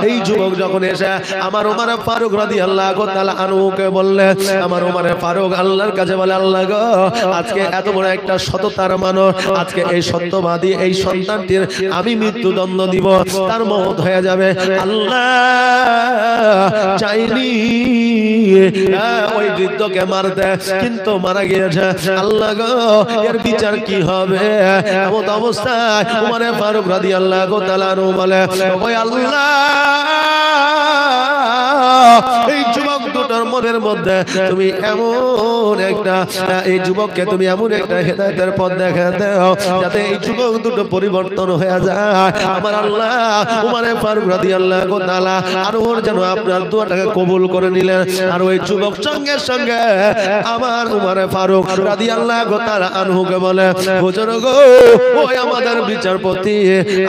এই যুবক যখন এসে আমার ওমর ফারুক রাদিয়াল্লাহু তাআলা আনহুকে বললেন, আমার ওমর ফারুক আল্লাহর কাছে বলে, আল্লাহ গো, আজকে এত বড় একটা সততার মানুষ, আজকে এই সত্যবাদী এই সন্তানটির আমি মৃত্যুদণ্ড দিব, তার মওত হয়ে যাবে। আল্লাহ চাইনি ওই বৃদ্ধকে মারতে, কিন্তু মারা গিয়েছে। আল্লাহ গো, এর বিচার কি হবে? এমন অবস্থায় ওমর ফারুক রাদিয়াল্লাহু তাআলা আনহু বলে, ওই আল্লাহ, এই যুবক দুটোর মনের মধ্যে তুমি এমন একটা, এই যুবককে তুমি এমন একটা হেদায়েতের পথ দেখাতে দাও, যাতে এই যুবক দুটো পরিবর্তন হয়ে যায়। আমার আল্লাহ ওমর ফারুক রাদিয়াল্লাহু তাআলা আনহুর যেন আপনার দোয়াটাকে কবুল করে নিলেন। আর ওই যুবক সঙ্গে সঙ্গে আমার ওমর ফারুক রাদিয়াল্লাহু তাআলা আনহুকে বলে, হুজুর গো, ওই আমাদের বিচারপতি,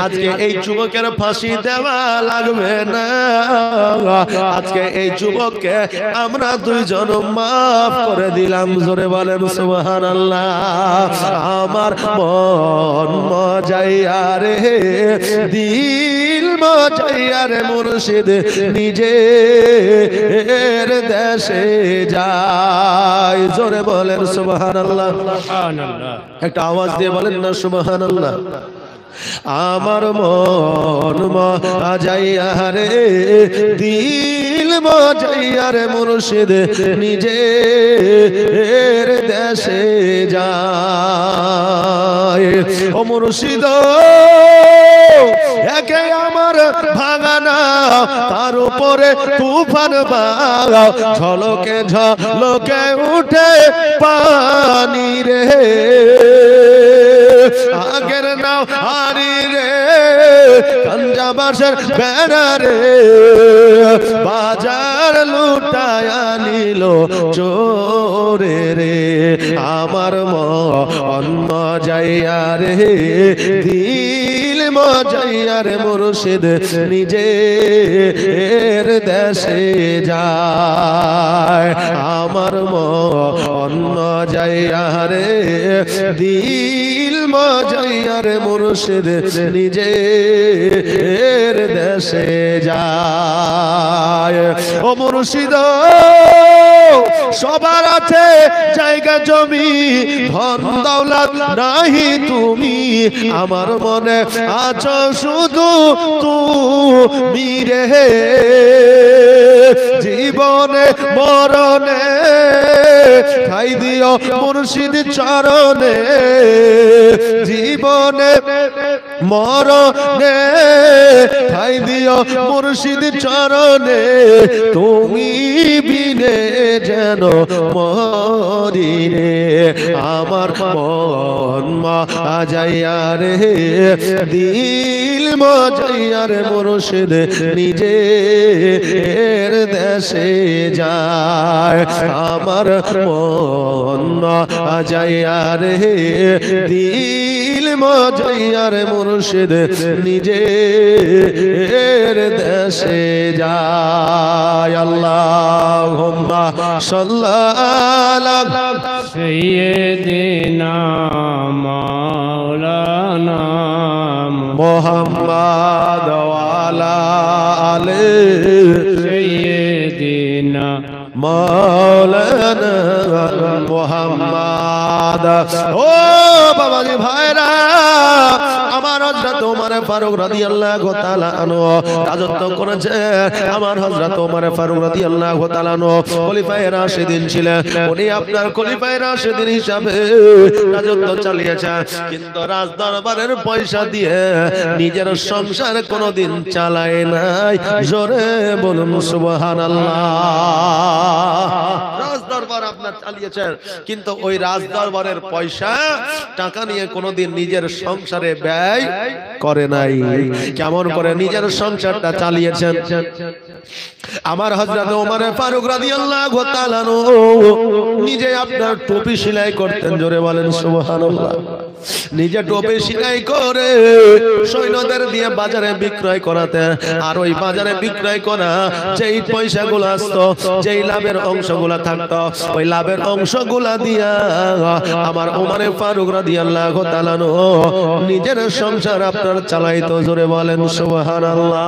আজকে এই যুবকের ফাঁসি দেওয়া লাগবে না, আজকে এই যুবককে আমরা দুইজন মাফ করে দিলাম। জোরে বলেন সুবহানাল্লাহ। আমার মন মজাইয়া রে, দিল মজাইয়া রে, মুর্শিদ নিজের দেশে যায়। জোরে বলেন সুবহানাল্লাহ। একটা আওয়াজ দিয়ে বলেন না সুবহানাল্লাহ। আমার মন মজাইয়া রে, দিল মজাইয়া রে, মুর্শিদ নিজের দেশে যায়। ও মুর্শিদ, একে আমার ভাঙানা, তার উপরে তুফান বাও, ঝলকে ঝলকে উঠে পানি রে, আগের নাও হারি রে, পাঞ্জাবাসের বেড়া রে, বাজার লুটায়া নিল চোরে রে। আমার মন মজাইয়া রে, দিল মজাইয়া রে, মুর্শিদ নিজের দেশে যায়। আমার মন মজাইয়া রে, দিল মজাইয়া রে, মুর্শিদ নিজের দেশে যায়। ও মুর্শিদ, সবার আছে জায়গা জমি, ধন দৌলত নাহি তুমি, আমার মনে আছো শুধু তুমি রে। জীবনে মরণে ঠাই দিও মুর্শিদ চরণে, জীবনে মরণে ঠাই দিও মুর্শিদ চরণে, তুমি বিনে যেন মরি রে। আমার মন মজাইয়া রে, দিল মজাইয়া রে, মুর্শিদ নিজের দেশে যায়। আমার মন মজাইয়া রে, দিল মজাইয়া রে, মুর্শিদ নিজের দেশে যায়। আল্লাহুম্মা সাল্লি আলা সাইয়্যিদিনা মাওলানা মুহাম্মাদ ওয়া আলা আলি সাইয়্যিদিনা মাওলানা মুহাম্মদ। ও বাবাজি ভাইরা, আমার হযরত ওমর ফারুক রাদিয়াল্লাহু তাআলা আনহু রাজত্ব করেছে। আমার হযরত ওমর ফারুক রাদিয়াল্লাহু তাআলা আনহু খলিফায়ে রাশিদিন ছিলেন। উনি আপনার খলিফায়ে রাশিদিন হিসাবে রাজত্ব চালিয়েছেন, কিন্তু রাজ দরবারের পয়সা দিয়ে নিজের সংসার কোনোদিন চালায় নাই। জোরে বলুন সুবহানাল্লাহ। রাজ দরবার আপনার চালিয়েছেন, কিন্তু ওই রাজ দরবারের পয়সা টাকা নিয়ে কোনোদিন নিজের সংসারে ব্যয় করে নাই। কেমন করে নিজের সংসারটা চালিয়েছেন? আমার হযরত ওমর ফারুক রাদিয়াল্লাহু তাআলা আনহু নিজে আপনার টুপি সেলাই করতেন। জোরে বলেন সুবহানাল্লাহ। নিজে টুপি সেলাই করে সৈন্যদের দিয়ে বাজারে বিক্রয় করাতেন। আর ওই বাজারে বিক্রয় করা যেই পয়সাগুলো আসতো, যেই লাভের অংশগুলো থাকতো, ওই লাভের অংশগুলো দিয়া আমার ওমর ফারুক রাদিয়াল্লাহু তাআলা আনহু নিজের সংসার আপনার চালাইতো। জোরে বলেন সুবহানাল্লাহ।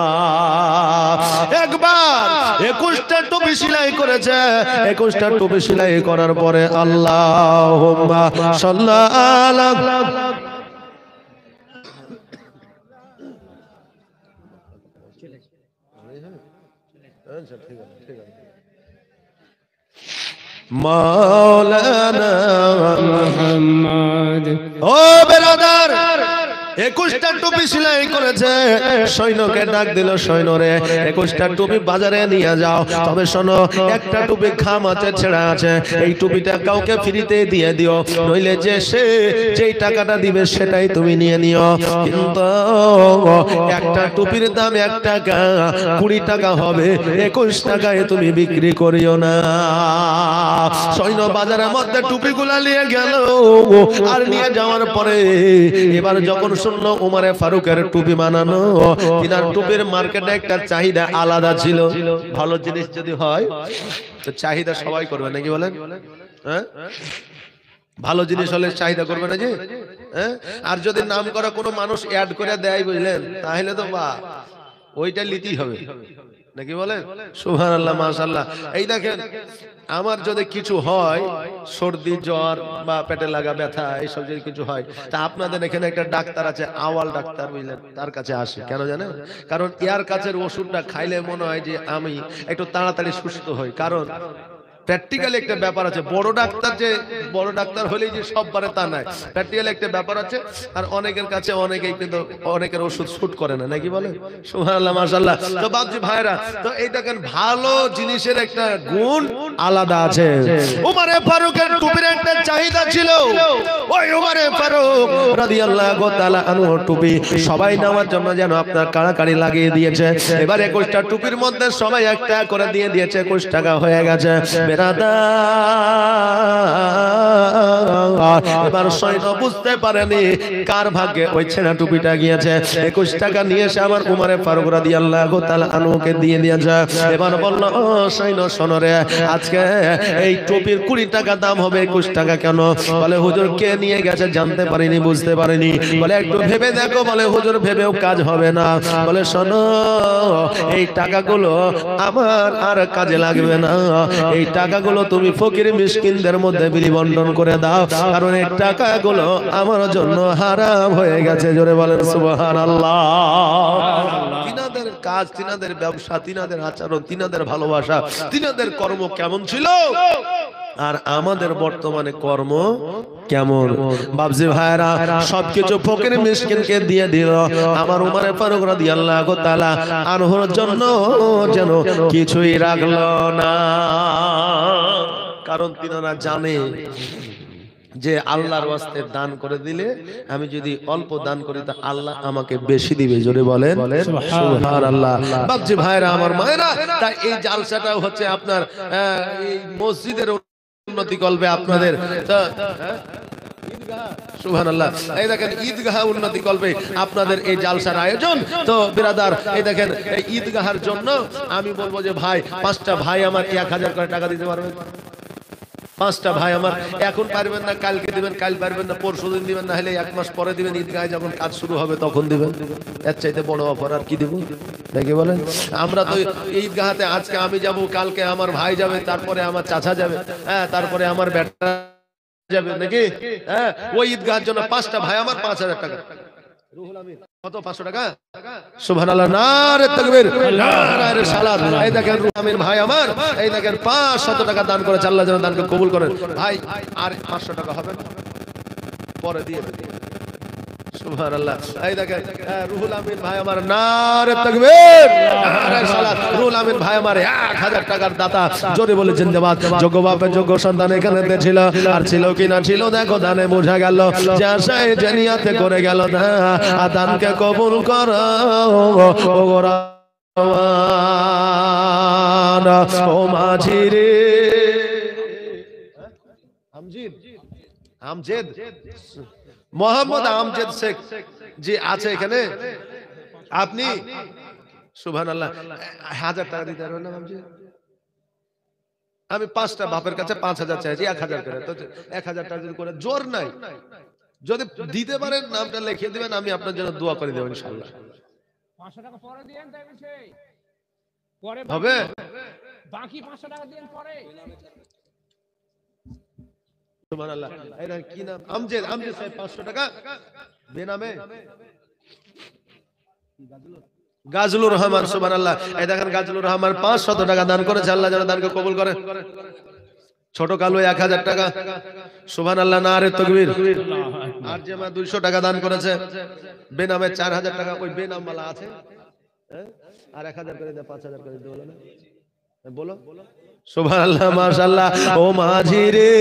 একবার 21টা টুপি সেলাই করেছে। 21টা টুপি সেলাই করার পরে আল্লাহুম্মা সাল্লাল্লাহু মাওলানা মুহাম্মদ। ও বেরাদার, 21টা টুপি সেলাই করেছে। সৈন্যকে ডাক দিল, সৈন্যরে 21টা টুপি বাজারে নিয়ে যাও। তবে শোনো, একটা টুপি খাম আছে, ছেঁড়া আছে। এই টুপিটা কাউকে ফ্রিতে দিয়ে দিও, নইলে যে সে যেই টাকাটা দিবে সেটাই তুমি নিয়ে নিও। কিন্তু একটা টুপির দাম 1 টাকা, 20 টাকা হবে, 21 টাকায় তুমি বিক্রি করিও না। সৈন্য বাজারের মধ্যে টুপিগুলা নিয়ে গেল। আর নিয়ে যাওয়ার পরে এবার যখন শুনলো ওমর ফারুকের টুপি বানানো, তিনার টুপির মার্কেটে একটা চাহিদা আলাদা ছিল। ভালো জিনিস যদি হয় তো চাহিদা সবাই করবে, নাকি বলেন? হ্যাঁ, ভালো জিনিস হলে চাহিদা করবে না জি? হ্যাঁ, আর যদি নাম করা কোনো মানুষ অ্যাড করে দেয়, বুঝলেন, তাহলে তো বা ওইটা লিতেই হবে, নাকি বলেন? সুবহানাল্লাহ, মাশাআল্লাহ। এই দেখেন, আমার যদি কিছু হয়, সর্দি জ্বর বা পেটে লাগা ব্যথা, এইসব যদি কিছু হয়, তা আপনাদের এখানে একটা ডাক্তার আছে, আওয়াল ডাক্তার, বুঝলেন, তার কাছে আসে। কেন জানেন? কারণ ইয়ার কাছের ওষুধটা খাইলে মনে হয় যে আমি একটু তাড়াতাড়ি সুস্থ হই। কারণ প্র্যাকটিক্যালি একটা ব্যাপার আছে। বড় ডাক্তার হলেই যে সব পারে তা নয়। প্র্যাকটিক্যালি একটা ব্যাপার আছে। আর অনেকের কাছে অনেকেই কিন্তু অনেকের ওষুধ শুট করে না, নাকি বলে? সুবহানাল্লাহ, মাশাআল্লাহ। তো বাপজি ভাইরা, তো এই দেখেন, ভালো জিনিসের একটা গুণ আলাদা আছে। ওমর ফারুকের টুপির একটা চাহিদা ছিল। ওই ওমর ফারুক রাদিয়াল্লাহু তাআলা আনহু টুপি সবাই নেওয়ার জন্য যেন আপনার কাড়াকাড়ি লাগিয়ে দিয়েছে। এবার 21টা টুপির মধ্যে সবাই একটা করে দিয়ে দিয়েছে। 21 টাকা হয়ে গেছে। এবার সৈন্য বুঝতে পারেনি কার ভাগ্যে ওই ছেঁড়া টুপিটা গিয়েছে। 21 টাকা নিয়ে এসে আমার ওমর ফারুক রাদিয়াল্লাহু তাআলা আনহুকে দিয়ে দিয়েছে। এবার বলল, ও সৈন্য শোনো রে, আজকে এই টুপির 20 টাকা দাম হবে, 21 টাকা কেন? বলে, হুজুর কে নিয়ে গেছে জানতে পারিনি, বুঝতে পারিনি। বলে, একটু ভেবে দেখো। বলে, হুজুর ভেবেও কাজ হবে না। বলে, শোনো, এই টাকাগুলো আমার আর কাজে লাগবে না। এই টাকাগুলো তুমি ফকির মিসকিনদের মধ্যে বিলিবন্টন করে দাও, কারণ এই টাকাগুলো আমার জন্য হারাম হয়ে গেছে। জোরে বলেন সুবহানাল্লাহ। তিনাদের কাজ, তিনাদের ব্যবসা, তিনাদের আচরণ, তিনাদের ভালোবাসা, তিনাদের কর্ম কেমন ছিল, আর আমাদের বর্তমানে কর্ম কেমন? বাবজি ভাইরা, সবকিছু ফকির মিসকিনকে দিয়ে দিল। আমার ওমর ফারুক রাদিয়াল্লাহু তাআলা আনহুর জন্য যেন কিছুই রাখলো না। কারণ তিনারা জানে যে আল্লাহর ওয়াস্তে দান করে দিলে, আমি যদি অল্প দান করি তা আল্লাহ আমাকে বেশি দিবে। জোরে বলেন সুবহানাল্লাহ। বাবজি ভাইরা, আমার মায়েরা, তাই এই জালসাটা হচ্ছে আপনার এই মসজিদের উন্নতি করবে আপনাদের। সুবহানাল্লাহ। এই দেখেন, ঈদগাহ উন্নতি করবে আপনাদের এই জালসার আয়োজন। তো বিরাদার, এই দেখেন, এই ঈদগাহের জন্য আমি বলবো যে ভাই, 5টা ভাই আমার 1000 করে টাকা দিতে পারবেন। 5টা ভাই আমার, এখন পারবেন না কালকে দিবেন, কাল পারবেন না পরশু দিন দিবেন, না হলে 1 মাস পরে দিবেন। ঈদগাহে যখন কাজ শুরু হবে তখন দিবেন। এর চাইতে বড় অফার আর কি দিব? নাকি বলেন? আমরা তো ঈদগাহতে আজকে আমি যাব, কালকে আমার ভাই যাবে, তারপরে আমার চাচা যাবে, হ্যাঁ, তারপরে আমার বেটা যাবে, নাকি? হ্যাঁ, ওই ঈদগাহের জন্য 5টা ভাই আমার 5000 টাকা। রুহুল আমিন কত? 500 টাকা। সুবহানাল্লাহ, নারে তাকবীর, নারে রিসালাত। এই দেখেন রুহুল আমিন ভাই আমার, এই দেখেন 500 টাকা দান করেছে, আল্লাহ যেন দানকে কবুল করেন। ভাই আর 500 টাকা হবে না, পরে দিয়ে দেব। সুবহানাল্লাহ। এই দেখেন রুহুল আমিন ভাই আমার, নারে তাকবীর, নারে রিসালাত। রুহুল আমিন ভাই আমার 1000 টাকার দাতা, জোরে বলে জিন্দাবাদ। যোগ্য বাপের যোগ্য সন্তান এখানে ছিল, আর ছিল কি না ছিল দেখো দানে বোঝা গেল, যে আশায় যে নিয়তে করে গেল না, দানকে কবুল করো ও গোরাওয়ান। ও মাঝি রে, আমজেদ মোহাম্মদ আমজেদ শেখ জি আছে এখানে, আপনি সুবহানাল্লাহ 1000 টাকা দিতে পারবেন না আমজেদ? আমি 5টা বাপের কাছে 5000 চাইছি, 1000 করে, তো 1000 টাকা যদি করে জোর নাই, যদি দিতে পারেন নামটা লিখে দিবেন, আমি আপনার জন্য দোয়া করে দেব ইনশাআল্লাহ। 500 টাকা পরে দেন, তাই বলছে পরে হবে, বাকি 500 টাকা দেন পরে। সুবহানাল্লাহ। এর কি নাম? আমজেদ, আমজেদ সাহেব 500 টাকা বেনামে গাজলুর রহমান। সুবহানাল্লাহ। এই দেখেন গাজলুর রহমান 500 টাকা দান করেছে, আল্লাহ যেন দানকে কবুল করে। ছোট কালো 1000 টাকা। সুবহানাল্লাহ, নারে তাকবীর। আর জামা 200 টাকা দান করেছে, বেনামে 4000 টাকা। ওই বেনাম वाला আছে, আর 1000 করে দে, 5000 করে দে, বলো না, বলো। সুবহানাল্লাহ, মাশাআল্লাহ। ও মাঝি রে,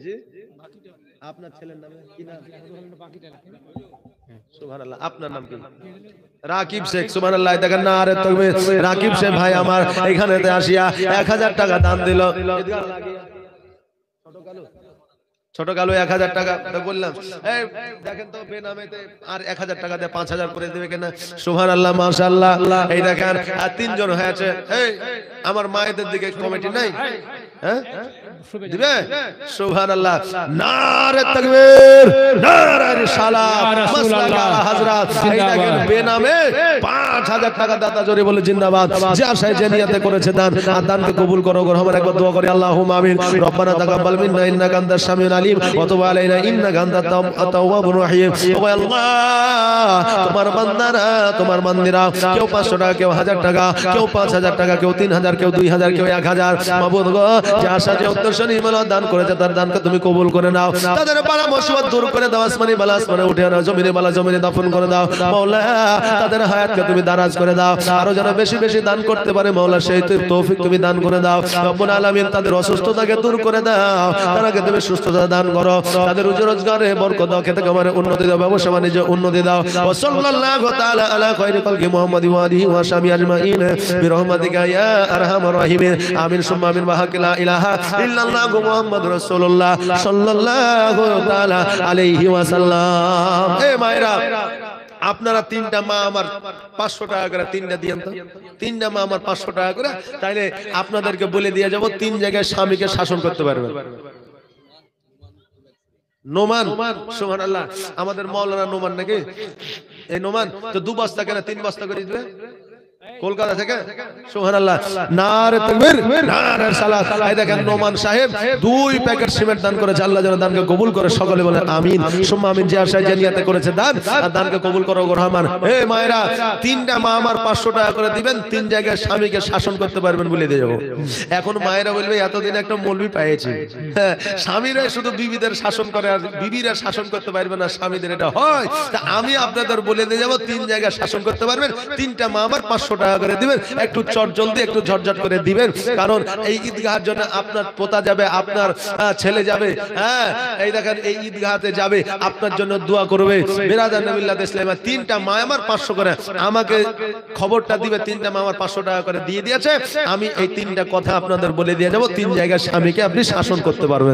জি আপনার ছেলের নাম কি নাম? সুবহানাল্লাহ, আপনার নাম কি? রাকিব শেখ। সুবহানাল্লাহ। দেখেন না, আরে তাকবীর। রাকিব শেখ ভাই আমার এখানেতে আসিয়া 1000 টাকা দান দিল। ছোট কালো 1000 টাকা বললাম, এই দেখেন তো বেনামেতে আর 1000 টাকা দিয়ে 5000 করে দেবে কিনা? সুবহানাল্লাহ, মাশাআল্লাহ। এই দেখেন আর 3 জন হয়েছে। এই আমার মায়েদের দিকে কমিটি নাই, হ্যাঁ দিবে? সুবহানাল্লাহ, নারে তাকবীর, নারে রিসালাত, মাসলাকা হযরত। এই দেখেন বেনামে 5000 টাকা দাতা, জোরে বলে জিন্দাবাদ। যে আশায় যে নিয়তে করেছে দান, আর দানকে কবুল করো গো। আমরা একবার দোয়া করি, আল্লাহুম্মা আমিন। রব্বানা তাকাব্বাল মিন্না ইন্নাকা আনতাস সামিউল আলিম ওয়া তুব আলাইনা ইন্নাকা আনতাত তাওয়াবুর রহিম। ও আল্লাহ, তোমার বান্দারা, তোমার বান্দিরা, কেউ 500 টাকা, কেউ 1000 টাকা, কেউ 5000 টাকা, কেউ 3000, কেউ 2000, কেউ 1000, মাবুদ গো, যে আশা যে উত্তরসূরি মালা দান করেছে, তার দানকে তুমি কবুল করে নাও। তাদের বালা মুসিবত দূর করে দাও, আসমানি বালা আসমানে উঠে নাও, জমিনে বালা জমিনে দাফন করে দাও মাওলা। তাদের হায়াতকে তুমি দারাজ করে দাও, আরো যেন বেশি বেশি দান করতে পারে মাওলা, সেই তৌফিক তুমি দান করে দাও রব্বুল আলামিন। তাদের অসুস্থতাকে দূর করে দাও, তাদেরকে তুমি সুস্থতা দান করো, তাদের রুজি রোজগারে বরকত দাও, খেতে খামারে উন্নতি দাও, ব্যবসা বাণিজ্যে উন্নতি দাও। ওয়া সাল্লাল্লাহু তাআলা আলা খায়রি খালকি মুহাম্মাদি ওয়া আলিহি ওয়া সাহবিহি আজমাইন বিরহমাতিকা ইয়া আরহামার রাহিমিন। আমিন সুম্মা আমিন। ওয়া লা ইলাহা ইল্লাল্লাহ মুহাম্মাদুর রাসূলুল্লাহ সাল্লাল্লাহু তাআলা আলাইহি ওয়াসাল্লাম। এ মায়েরা, আপনারা 3টা মা আমার 500 টাকা করে 3টা দিয়েন তো। 3টা মা আমার 500 টাকা করে, তাইলে আপনাদেরকে বলে দিয়ে যাব 3 জায়গায় স্বামীকে শাসন করতে পারবেন। নোমান, সুবহানাল্লাহ। আমাদের মাওলানা নোমান নাকি? এই নোমান তো 2 বস্তা কেন 3 বস্তা করে দিবে কলকাতা থেকে। সুবহানাল্লাহ, নারে তাকবীর, নারে রিসালাত। এই দেখেন নোমান সাহেব 2 প্যাকেট সিমেন্ট দান করেছে, আল্লাহ যেন দানকে কবুল করে। সকলে বলে আমিন সুম্মা আমিন। যে আশায় যে নিয়তে করেছে দান, আর দানকে কবুল করো গো রহমান। হে মায়েরা, 3টা মা আমার 500 টাকা করে দিবেন, 3 জায়গায় স্বামীকে শাসন করতে পারবেন বলে দিয়ে যাবো। এখন মায়েরা বলবে এতদিন একটা মৌলবি পেয়েছি, স্বামীরা শুধু বিবিদের শাসন করে আর বিবিরা শাসন করতে পারবে না স্বামীদের, এটা হয়? তা আমি আপনাদের বলে দিয়ে যাবো 3 জায়গায় শাসন করতে পারবেন। 3টা মা আমার 500 টাকা করে দিবেন, একটু চটজলদি একটু ঝটঝট করে দিবেন, কারণ এই ঈদগাহের জন্য আপনার পোতা যাবে, আপনার ছেলে যাবে, হ্যাঁ এই দেখেন এই ঈদগাহতে যাবে, আপনার জন্য দোয়া করবে। বিরাদার নবিল্লাহ ইসলামে 3টা মা আমার 500 করে, আমাকে খবরটা দিবে 3টা মা আমার 500 টাকা করে দিয়ে দিয়েছে। আমি এই 3টা কথা আপনাদের বলে দিয়ে যাব, 3 জায়গায় স্বামীকে আপনি শাসন করতে পারবেন।